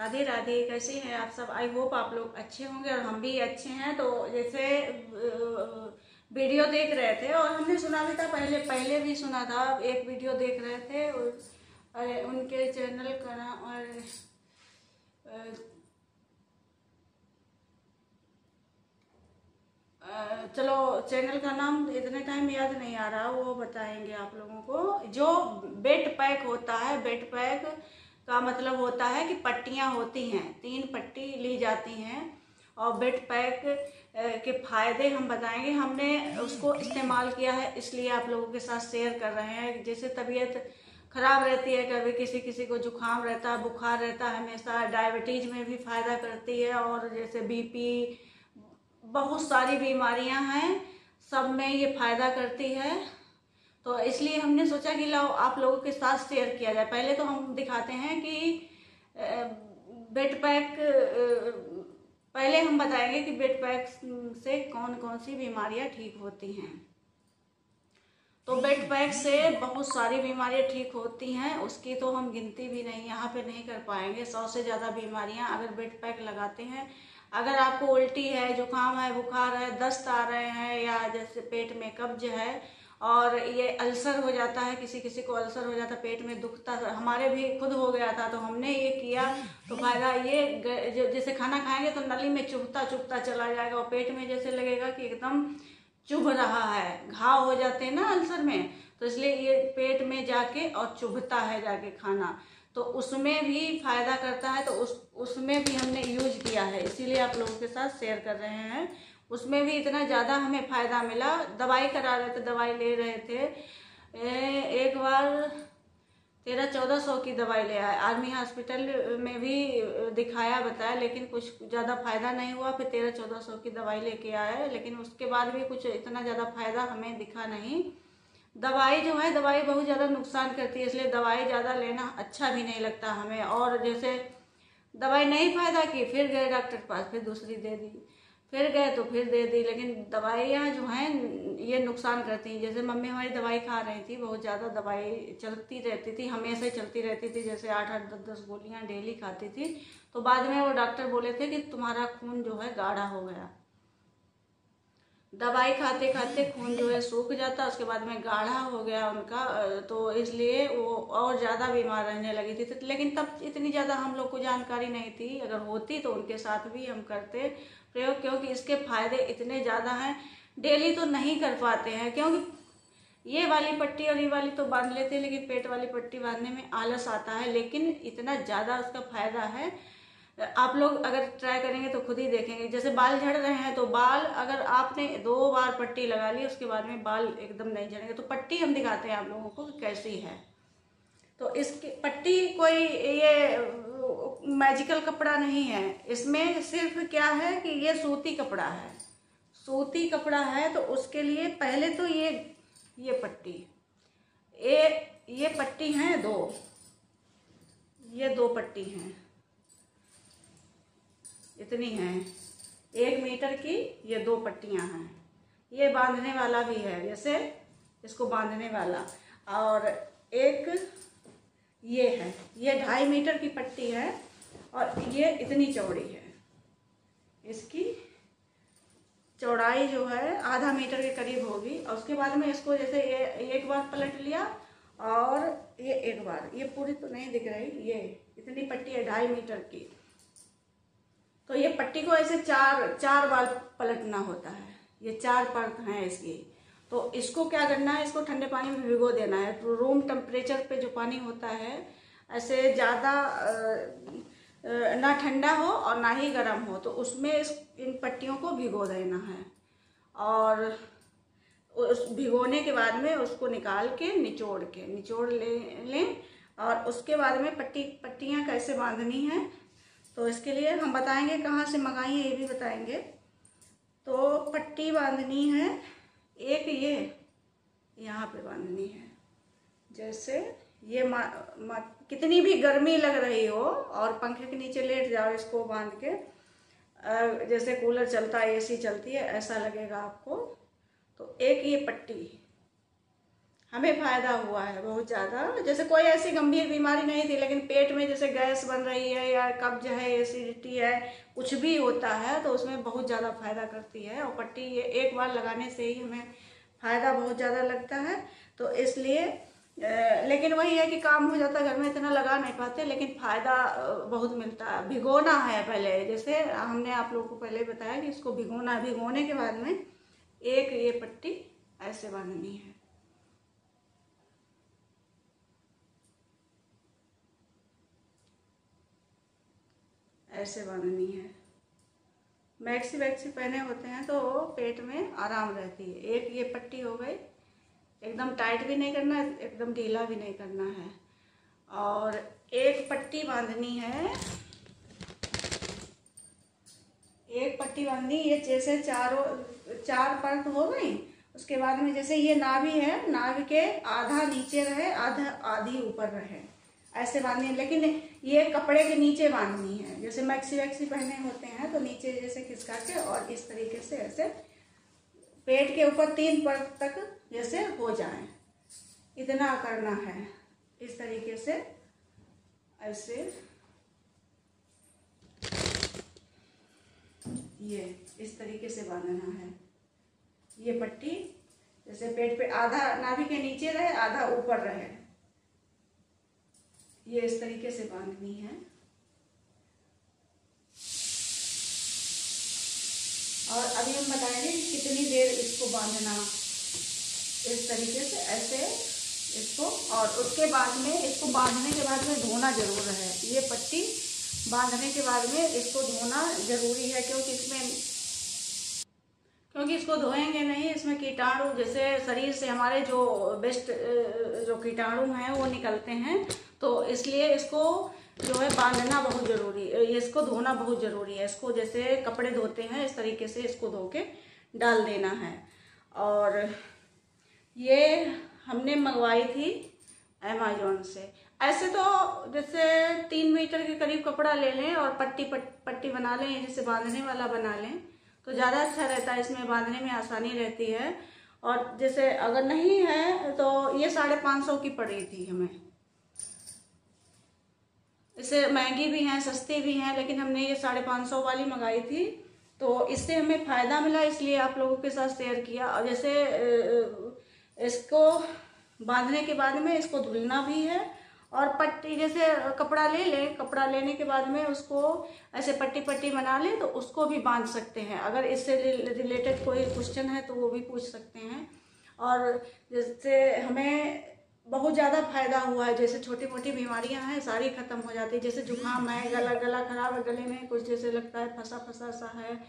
राधे राधे। कैसे हैं आप सब? आई होप आप लोग अच्छे होंगे और हम भी अच्छे हैं। तो जैसे वीडियो देख रहे थे और हमने सुना भी था, पहले पहले भी सुना था, एक वीडियो देख रहे थे और उनके चैनल का नाम और चलो चैनल का नाम इतने टाइम याद नहीं आ रहा, वो बताएंगे आप लोगों को। जो बेड पैक होता है, बेड पैक का मतलब होता है कि पट्टियाँ होती हैं, 3 पट्टी ली जाती हैं और बेड पैक के फायदे हम बताएंगे। हमने उसको इस्तेमाल किया है इसलिए आप लोगों के साथ शेयर कर रहे हैं। जैसे तबीयत खराब रहती है, कभी किसी किसी को जुकाम रहता है, बुखार रहता है हमेशा, डायबिटीज में भी फायदा करती है और जैसे बीपी, बहुत सारी बीमारियां हैं, सब में ये फायदा करती है। तो इसलिए हमने सोचा कि लाओ आप लोगों के साथ शेयर किया जाए। पहले तो हम दिखाते हैं कि बेड पैक, पहले हम बताएंगे कि बेड पैक से कौन कौन सी बीमारियां ठीक होती हैं। तो बेड पैक से बहुत सारी बीमारियां ठीक होती हैं, उसकी तो हम गिनती भी नहीं यहाँ पे नहीं कर पाएंगे। 100 से ज़्यादा बीमारियां अगर बेड पैक लगाते हैं। अगर आपको उल्टी है, जुकाम है, बुखार है, दस्त आ रहे हैं, या जैसे पेट में कब्ज है और ये अल्सर हो जाता है, किसी किसी को अल्सर हो जाता है, पेट में दुखता, हमारे भी खुद हो गया था। तो हमने ये किया तो फायदा ये, जैसे खाना खाएंगे तो नली में चुभता चुभता चला जाएगा और पेट में जैसे लगेगा कि एकदम चुभ रहा है, घाव हो जाते हैं ना अल्सर में, तो इसलिए ये पेट में जाके और चुभता है जाके खाना, तो उसमें भी फायदा करता है। तो उसमें भी हमने यूज किया है, इसीलिए आप लोगों के साथ शेयर कर रहे हैं। उसमें भी इतना ज़्यादा हमें फायदा मिला। दवाई करा रहे थे, दवाई ले रहे थे, एक बार 1300-1400 की दवाई ले आए। आर्मी हॉस्पिटल में भी दिखाया, बताया, लेकिन कुछ ज़्यादा फायदा नहीं हुआ। फिर 1300-1400 की दवाई लेके आए, लेकिन उसके बाद भी कुछ इतना ज़्यादा फायदा हमें दिखा नहीं। दवाई जो है, दवाई बहुत ज़्यादा नुकसान करती है, इसलिए दवाई ज़्यादा लेना अच्छा भी नहीं लगता हमें। और जैसे दवाई नहीं फायदा की, फिर गए डॉक्टर के पास, फिर दूसरी दे दी, फिर गए तो फिर दे दी, लेकिन दवाइयाँ जो हैं ये नुकसान करती हैं। जैसे मम्मी हमारी दवाई खा रही थी, बहुत ज़्यादा दवाई चलती रहती थी, हमेशा ही चलती रहती थी, जैसे 8-8, 10-10 गोलियाँ डेली खाती थी। तो बाद में वो डॉक्टर बोले थे कि तुम्हारा खून जो है गाढ़ा हो गया। दवाई खाते खाते खून जो है सूख जाता, उसके बाद में गाढ़ा हो गया उनका, तो इसलिए वो और ज़्यादा बीमार रहने लगी थी। लेकिन तब इतनी ज़्यादा हम लोग को जानकारी नहीं थी, अगर होती तो उनके साथ भी हम करते प्रयोग, क्योंकि इसके फायदे इतने ज़्यादा हैं। डेली तो नहीं कर पाते हैं, क्योंकि ये वाली पट्टी और ये वाली तो बांध लेते हैं, लेकिन पेट वाली पट्टी बांधने में आलस आता है, लेकिन इतना ज़्यादा उसका फायदा है। आप लोग अगर ट्राई करेंगे तो खुद ही देखेंगे। जैसे बाल झड़ रहे हैं, तो बाल अगर आपने 2 बार पट्टी लगा ली, उसके बाद में बाल एकदम नहीं झड़ेंगे। तो पट्टी हम दिखाते हैं आप लोगों को कि कैसी है। तो इसकी पट्टी कोई ये मैजिकल कपड़ा नहीं है, इसमें सिर्फ क्या है कि ये सूती कपड़ा है, सूती कपड़ा है। तो उसके लिए पहले तो ये पट्टी, ये पट्टी हैं 2, ये 2 पट्टी हैं, इतनी हैं, 1 मीटर की ये 2 पट्टियां हैं। ये बांधने वाला भी है, जैसे इसको बांधने वाला, और एक ये है, ये 2.5 मीटर की पट्टी है और ये इतनी चौड़ी है। इसकी चौड़ाई जो है आधा मीटर के करीब होगी। और उसके बाद में इसको जैसे ये एक बार पलट लिया और ये एक बार, ये पूरी तो नहीं दिख रही, ये इतनी पट्टी है 2.5 मीटर की। तो ये पट्टी को ऐसे 4 बार पलटना होता है, ये 4 परत हैं इसकी। तो इसको क्या करना है, इसको ठंडे पानी में भिगो देना है। तो रूम टेम्परेचर पे जो पानी होता है, ऐसे ज़्यादा ना ठंडा हो और ना ही गर्म हो, तो उसमें इन पट्टियों को भिगो देना है। और उस भिगोने के बाद में उसको निकाल के निचोड़ लें और उसके बाद में पट्टियाँ कैसे बांधनी है, तो इसके लिए हम बताएंगे कहाँ से मंगाई है, ये भी बताएंगे। तो पट्टी बांधनी है, एक ये यहाँ पे बांधनी है। जैसे ये कितनी भी गर्मी लग रही हो और पंखे के नीचे लेट जाओ, इसको बांध के, जैसे कूलर चलता है, एसी चलती है, ऐसा लगेगा आपको। तो एक ये पट्टी हमें फायदा हुआ है बहुत ज़्यादा। जैसे कोई ऐसी गंभीर बीमारी नहीं थी, लेकिन पेट में जैसे गैस बन रही है या कब्ज है, एसिडिटी है, कुछ भी होता है तो उसमें बहुत ज़्यादा फायदा करती है। और पट्टी ये एक बार लगाने से ही हमें फ़ायदा बहुत ज़्यादा लगता है। तो इसलिए लेकिन वही है कि काम हो जाता है घर में, इतना लगा नहीं पाते, लेकिन फ़ायदा बहुत मिलता है। भिगोना है पहले, जैसे हमने आप लोगों को पहले बताया कि इसको भिगोना है। भिगोने के बाद में एक ये पट्टी ऐसे बांधनी है, ऐसे बांधनी है। मैक्सी वैक्सी पहने होते हैं तो पेट में आराम रहती है। एक ये पट्टी हो गई, एकदम टाइट भी नहीं करना है, एकदम ढीला भी नहीं करना है। और एक पट्टी बांधनी है, एक पट्टी बांधनी, ये जैसे चार परत हो गई। उसके बाद में जैसे ये नाभि है, नाभि के आधा नीचे रहे, आधी ऊपर रहे, ऐसे बांधनी है। लेकिन ये कपड़े के नीचे बांधनी है। जैसे मैक्सी वैक्सी पहने होते हैं तो नीचे जैसे खिसका के और इस तरीके से ऐसे पेट के ऊपर 3 परत तक जैसे हो जाए, इतना करना है। इस तरीके से ऐसे ये इस तरीके से बांधना है। ये पट्टी जैसे पेट पे आधा नाभि के नीचे रहे, आधा ऊपर रहे, ये इस तरीके से बांधनी है। और अभी हम बताएंगे कितनी देर इसको बांधना, इस तरीके से ऐसे इसको। और उसके बाद में इसको बांधने के बाद में धोना जरूर है। ये पट्टी बांधने के बाद में इसको धोना जरूरी है, क्योंकि इसको धोएंगे नहीं, इसमें कीटाणु जैसे शरीर से हमारे जो वेस्ट जो कीटाणु हैं वो निकलते हैं। तो इसलिए इसको जो है बांधना बहुत जरूरी है, इसको धोना बहुत जरूरी है। इसको जैसे कपड़े धोते हैं इस तरीके से इसको धो के डाल देना है। और ये हमने मंगवाई थी अमेज़न से। ऐसे तो जैसे 3 मीटर के करीब कपड़ा ले लें और पट्टी बना लें, जैसे बांधने वाला बना लें तो ज़्यादा अच्छा रहता है, इसमें बांधने में आसानी रहती है। और जैसे अगर नहीं है तो ये 550 की पड़ी थी हमें। इससे महंगी भी हैं, सस्ती भी हैं, लेकिन हमने ये 550 वाली मंगाई थी। तो इससे हमें फ़ायदा मिला, इसलिए आप लोगों के साथ शेयर किया। और जैसे इसको बांधने के बाद में इसको धुलना भी है। और पट्टी जैसे कपड़ा ले लें, कपड़ा लेने के बाद में उसको ऐसे पट्टी बना लें तो उसको भी बांध सकते हैं। अगर इससे रिलेटेड कोई क्वेश्चन है तो वो भी पूछ सकते हैं। और जैसे हमें बहुत ज़्यादा फायदा हुआ है, जैसे छोटी मोटी बीमारियां हैं सारी खत्म हो जाती है। जैसे जुकाम है, गला खराब है, गले में कुछ जैसे लगता है फंसा सा है।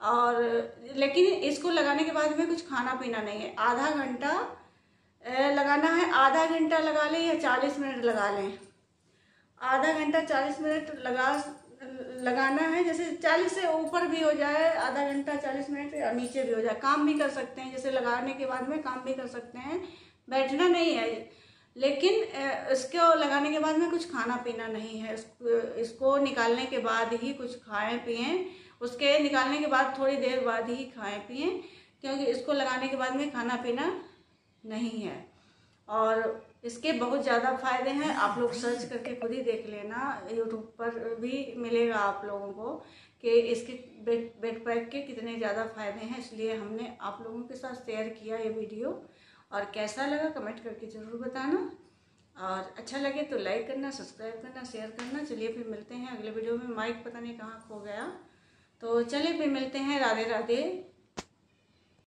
और लेकिन इसको लगाने के बाद में कुछ खाना पीना नहीं है। आधा घंटा लगाना है, आधा घंटा लगा लें या 40 मिनट लगा लें। आधा घंटा 40 मिनट लगाना है। जैसे 40 से ऊपर भी हो जाए, आधा घंटा 40 मिनट या नीचे भी हो जाए। काम भी कर सकते हैं, जैसे लगाने के बाद में काम भी कर सकते हैं, बैठना नहीं है। लेकिन इसको लगाने के बाद में कुछ खाना पीना नहीं है। इसको निकालने के बाद ही कुछ खाएं पिएं, उसके निकालने के बाद थोड़ी देर बाद ही खाएं पिएं, क्योंकि इसको लगाने के बाद में खाना पीना नहीं है। और इसके बहुत ज़्यादा फ़ायदे हैं, आप लोग सर्च करके खुद ही देख लेना। यूट्यूब पर भी मिलेगा आप लोगों को कि इसके बेड पैक के कितने ज़्यादा फ़ायदे हैं। इसलिए हमने आप लोगों के साथ शेयर किया ये वीडियो। और कैसा लगा कमेंट करके ज़रूर बताना। और अच्छा लगे तो लाइक करना, सब्सक्राइब करना, शेयर करना। चलिए फिर मिलते हैं अगले वीडियो में। माइक पता नहीं कहाँ खो गया, तो चलिए फिर मिलते हैं। राधे राधे।